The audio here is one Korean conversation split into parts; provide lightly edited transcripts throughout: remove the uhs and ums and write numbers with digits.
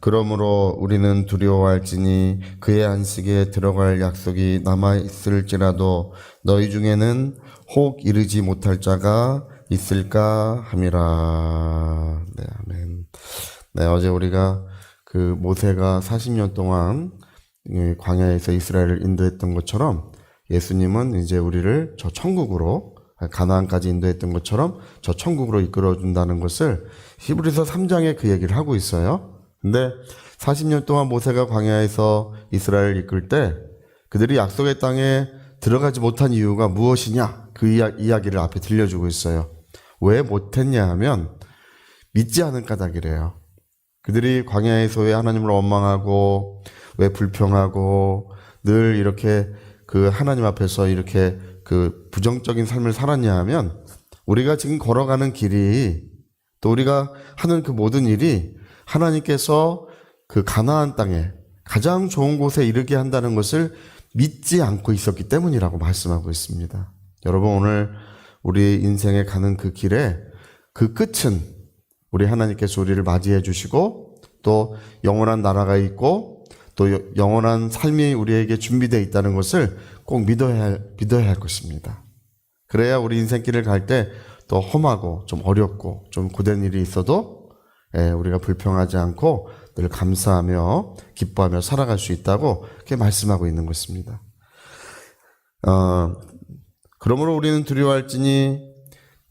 그러므로 우리는 두려워할지니 그의 안식에 들어갈 약속이 남아있을지라도 너희 중에는 혹 이르지 못할 자가 있을까 함이라. 네, 아멘. 네, 어제 우리가 그 모세가 40년 동안 광야에서 이스라엘을 인도했던 것처럼 예수님은 이제 우리를 저 천국으로, 가나안까지 인도했던 것처럼 저 천국으로 이끌어준다는 것을 히브리서 3장에 그 얘기를 하고 있어요. 근데 40년 동안 모세가 광야에서 이스라엘을 이끌 때 그들이 약속의 땅에 들어가지 못한 이유가 무엇이냐, 그 이야기를 앞에 들려주고 있어요. 왜 못했냐 하면 믿지 않은 까닭이래요. 그들이 광야에서 왜 하나님을 원망하고 왜 불평하고 늘 이렇게 그 하나님 앞에서 이렇게 그 부정적인 삶을 살았냐 하면 우리가 지금 걸어가는 길이, 또 우리가 하는 그 모든 일이 하나님께서 그 가나안 땅에 가장 좋은 곳에 이르게 한다는 것을 믿지 않고 있었기 때문이라고 말씀하고 있습니다. 여러분, 오늘 우리 인생에 가는 그 길에 그 끝은 우리 하나님께서 우리를 맞이해 주시고 또 영원한 나라가 있고 또 영원한 삶이 우리에게 준비되어 있다는 것을 꼭 믿어야 할 것입니다. 그래야 우리 인생길을 갈 때 또 험하고 좀 어렵고 좀 고된 일이 있어도 우리가 불평하지 않고 늘 감사하며 기뻐하며 살아갈 수 있다고 그렇게 말씀하고 있는 것입니다. 그러므로 우리는 두려워할지니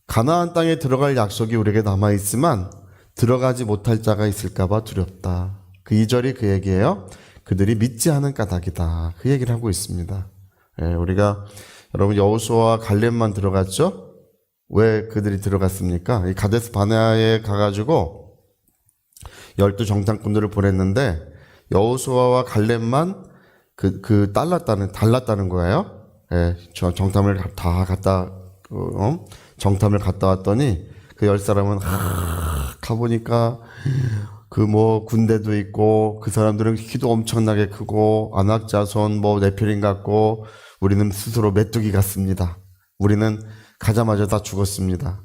가나안 땅에 들어갈 약속이 우리에게 남아있지만 들어가지 못할 자가 있을까봐 두렵다. 그 2절이 그 얘기예요. 그들이 믿지 않은 까닭이다. 그 얘기를 하고 있습니다. 우리가 여러분 여호수아와 갈렙만 들어갔죠? 왜 그들이 들어갔습니까? 이 가데스 바네아에 가가지고 12정탐꾼들을 보냈는데 여호수아와 갈렙만 달랐다는 거예요. 정탐을 갔다 왔더니 그 10사람은 가보니까 그 군대도 있고 그 사람들은 키도 엄청나게 크고 안악자손 네피림 같고 우리는 스스로 메뚜기 같습니다. 우리는 가자마자 다 죽었습니다.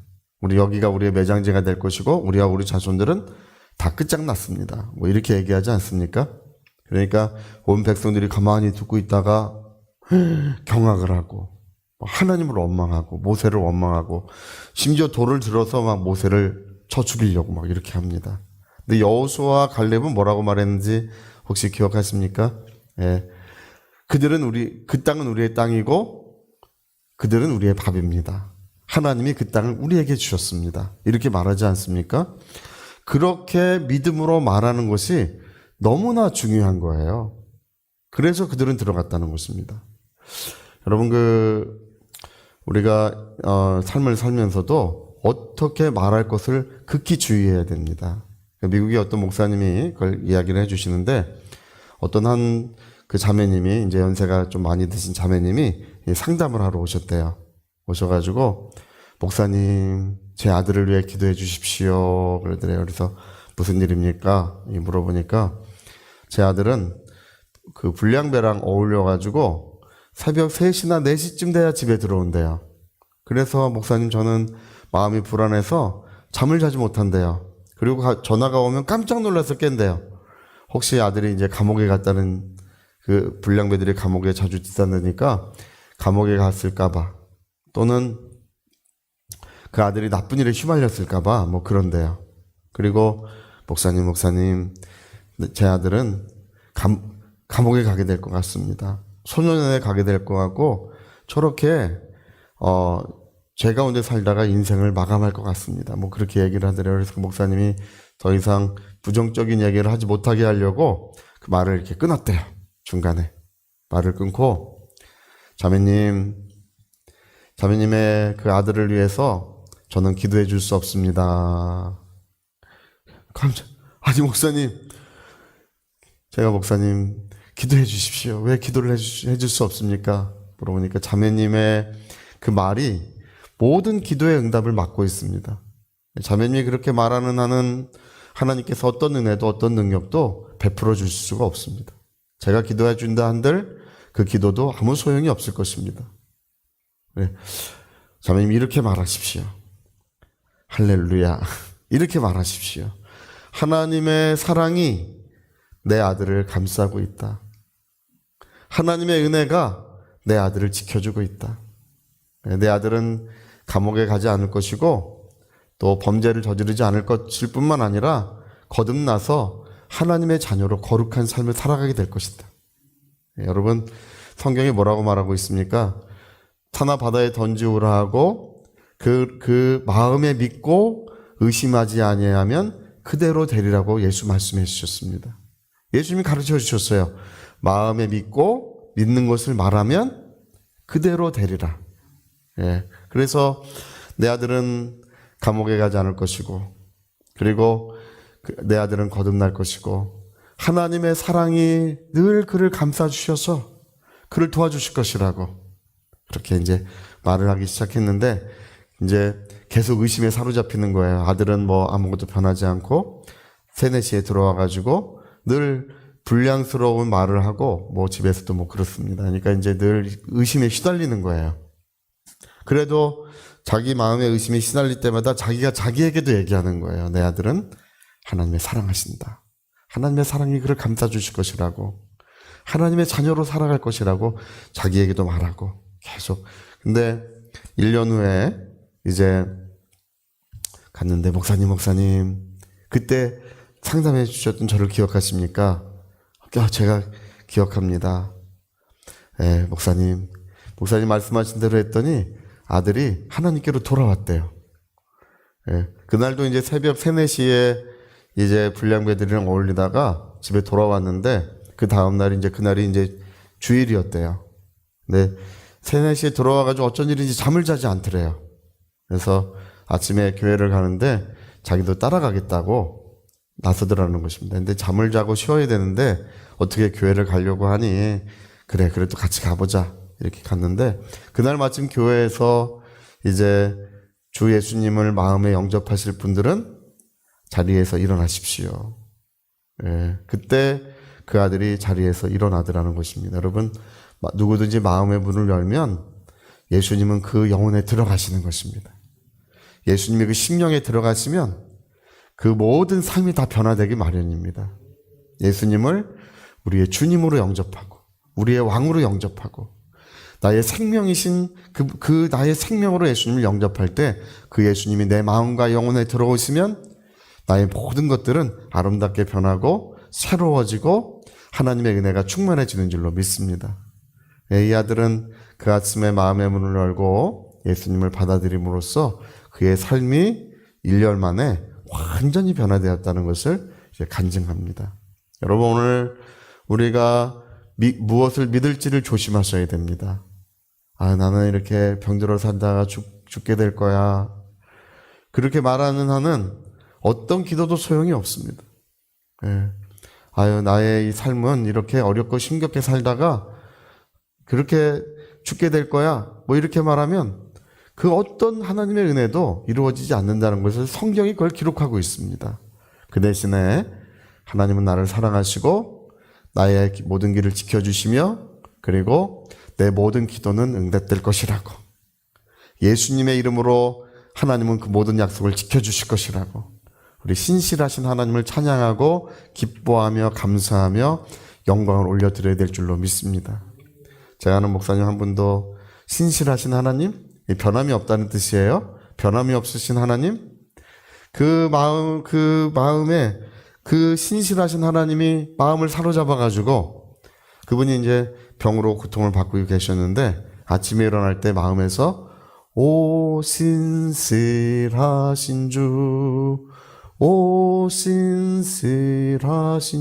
여기가 우리의 매장지가 될 것이고 우리와 우리 자손들은 다 끝장났습니다. 이렇게 얘기하지 않습니까? 그러니까 온 백성들이 가만히 듣고 있다가 경악을 하고 하나님을 원망하고 모세를 원망하고 심지어 돌을 들어서 막 모세를 쳐 죽이려고 막 이렇게 합니다. 근데 여호수아와 갈렙은 뭐라고 말했는지 혹시 기억하십니까? 그들은 그 땅은 우리의 땅이고 그들은 우리의 밥입니다. 하나님이 그 땅을 우리에게 주셨습니다. 이렇게 말하지 않습니까? 그렇게 믿음으로 말하는 것이 너무나 중요한 거예요. 그래서 그들은 들어갔다는 것입니다. 여러분, 우리가 삶을 살면서도 어떻게 말할 것을 극히 주의해야 됩니다. 미국의 어떤 목사님이 그걸 이야기를 해주시는데 어떤 그 자매님이 이제 연세가 좀 많이 드신 자매님이 상담을 하러 오셨대요. 오셔가지고 목사님 제 아들을 위해 기도해 주십시오 그러더래요. 그래서 무슨 일입니까? 물어보니까 제 아들은 그 불량배랑 어울려가지고 새벽 3시나 4시쯤 돼야 집에 들어온대요. 그래서 목사님 저는 마음이 불안해서 잠을 자지 못한대요. 그리고 전화가 오면 깜짝 놀라서 깬대요. 혹시 아들이 이제 감옥에 갔다는 그 불량배들이 감옥에 자주 찢어내니까 감옥에 갔을까봐 또는 그 아들이 나쁜 일에 휘말렸을까봐 그런데요. 그리고 목사님 제 아들은 감옥에 가게 될 것 같습니다. 소년원에 가게 될 것 같고 저렇게 죄 가운데 살다가 인생을 마감할 것 같습니다. 그렇게 얘기를 하더래요. 그래서 그 목사님이 더 이상 부정적인 얘기를 하지 못하게 하려고 그 말을 이렇게 끊었대요. 중간에 말을 끊고 자매님의 그 아들을 위해서 저는 기도해 줄 수 없습니다. 아니 목사님, 제가 목사님 기도해 주십시오. 왜 기도를 해줄 수 없습니까? 물어보니까 자매님의 그 말이 모든 기도의 응답을 막고 있습니다. 자매님이 그렇게 말하는 한은 하나님께서 어떤 은혜도 어떤 능력도 베풀어 주실 수가 없습니다. 제가 기도해 준다 한들 그 기도도 아무 소용이 없을 것입니다. 자매님 이렇게 말하십시오. 할렐루야. 이렇게 말하십시오. 하나님의 사랑이 내 아들을 감싸고 있다. 하나님의 은혜가 내 아들을 지켜주고 있다. 내 아들은 감옥에 가지 않을 것이고 또 범죄를 저지르지 않을 것일 뿐만 아니라 거듭나서 하나님의 자녀로 거룩한 삶을 살아가게 될 것이다. 여러분, 성경이 뭐라고 말하고 있습니까? 산하 바다에 던지우라 하고 그 마음에 믿고 의심하지 아니하면 그대로 되리라고 예수 말씀해 주셨습니다. 예수님이 가르쳐 주셨어요. 마음에 믿고 믿는 것을 말하면 그대로 되리라. 그래서 내 아들은 감옥에 가지 않을 것이고, 그리고 내 아들은 거듭날 것이고, 하나님의 사랑이 늘 그를 감싸 주셔서 그를 도와주실 것이라고 그렇게 이제 말을 하기 시작했는데, 이제 계속 의심에 사로잡히는 거예요. 아들은 뭐 아무것도 변하지 않고 세네시에 들어와 가지고 늘 불량스러운 말을 하고 뭐 집에서도 뭐 그렇습니다. 그러니까 이제 늘 의심에 시달리는 거예요. 그래도 자기 마음의 의심이 시달릴 때마다 자기가 자기에게도 얘기하는 거예요. 내 아들은 하나님의 사랑하신다. 하나님의 사랑이 그를 감싸 주실 것이라고, 하나님의 자녀로 살아갈 것이라고 자기에게도 말하고 계속. 근데 1년 후에 이제 갔는데, 목사님 그때 상담해 주셨던 저를 기억하십니까? 제가 기억합니다. 목사님 말씀하신 대로 했더니 아들이 하나님께로 돌아왔대요. 그날도 이제 새벽 3, 4시에 이제 불량배들이랑 어울리다가 집에 돌아왔는데, 그 다음날이 이제 그날이 이제 주일이었대요. 근데 3, 4시에 돌아와가지고 어쩐 일인지 잠을 자지 않더래요. 그래서 아침에 교회를 가는데 자기도 따라가겠다고 나서더라는 것입니다. 근데 잠을 자고 쉬어야 되는데 어떻게 교회를 가려고 하니, 그래 그래도 같이 가보자 이렇게 갔는데, 그날 마침 교회에서 이제 주 예수님을 마음에 영접하실 분들은 자리에서 일어나십시오. 그때 그 아들이 자리에서 일어나더라는 것입니다. 여러분, 누구든지 마음의 문을 열면 예수님은 그 영혼에 들어가시는 것입니다. 예수님이 그 심령에 들어가시면 그 모든 삶이 다 변화되기 마련입니다. 예수님을 우리의 주님으로 영접하고 우리의 왕으로 영접하고 나의 생명이신 그 나의 생명으로 예수님을 영접할 때 그 예수님이 내 마음과 영혼에 들어오시면 나의 모든 것들은 아름답게 변하고 새로워지고 하나님의 은혜가 충만해지는 줄로 믿습니다. 이 아들은 그 아침에 마음의 문을 열고 예수님을 받아들임으로써 그의 삶이 1년 만에 완전히 변화되었다는 것을 이제 간증합니다. 여러분, 오늘 우리가 무엇을 믿을지를 조심하셔야 됩니다. 나는 이렇게 병들어 살다가 죽게 될 거야. 그렇게 말하는 한은 어떤 기도도 소용이 없습니다. 나의 이 삶은 이렇게 어렵고 힘겹게 살다가 그렇게 죽게 될 거야. 뭐 이렇게 말하면 그 어떤 하나님의 은혜도 이루어지지 않는다는 것을 성경이 그걸 기록하고 있습니다. 그 대신에 하나님은 나를 사랑하시고 나의 모든 길을 지켜주시며 그리고 내 모든 기도는 응답될 것이라고, 예수님의 이름으로 하나님은 그 모든 약속을 지켜주실 것이라고, 우리 신실하신 하나님을 찬양하고 기뻐하며 감사하며 영광을 올려드려야 될 줄로 믿습니다. 제가 아는 목사님 한 분도 신실하신 하나님, 변함이 없다는 뜻이에요. 변함이 없으신 하나님, 그 마음에 그 신실하신 하나님이 마음을 사로잡아가지고 그분이 이제 병으로 고통을 받고 계셨는데 아침에 일어날 때 마음에서 오 신실하신 주, 오 신실하신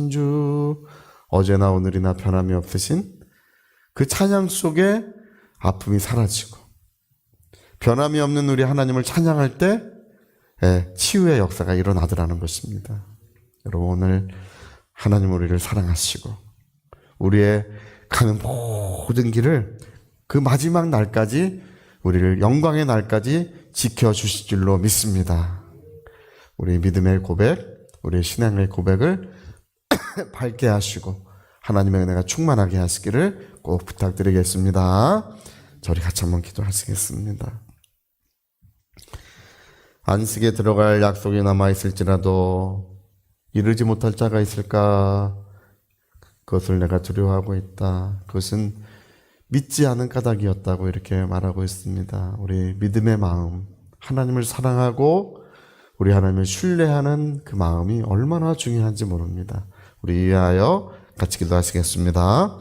주, 어제나 오늘이나 변함이 없으신 그 찬양 속에 아픔이 사라지고 변함이 없는 우리 하나님을 찬양할 때 치유의 역사가 일어나더라는 것입니다. 여러분, 오늘 하나님 우리를 사랑하시고 우리의 가는 모든 길을 그 마지막 날까지, 우리를 영광의 날까지 지켜주실 줄로 믿습니다. 우리 믿음의 고백, 우리 신앙의 고백을 밝게 하시고 하나님의 은혜가 충만하게 하시기를 꼭 부탁드리겠습니다. 저희 같이 한번 기도하시겠습니다. 안식에 들어갈 약속이 남아있을지라도 이르지 못할 자가 있을까 그것을 내가 두려워하고 있다. 그것은 믿지 않은 까닭이었다고 이렇게 말하고 있습니다. 우리 믿음의 마음, 하나님을 사랑하고 우리 하나님을 신뢰하는 그 마음이 얼마나 중요한지 모릅니다. 우리 위하여 같이 기도하시겠습니다.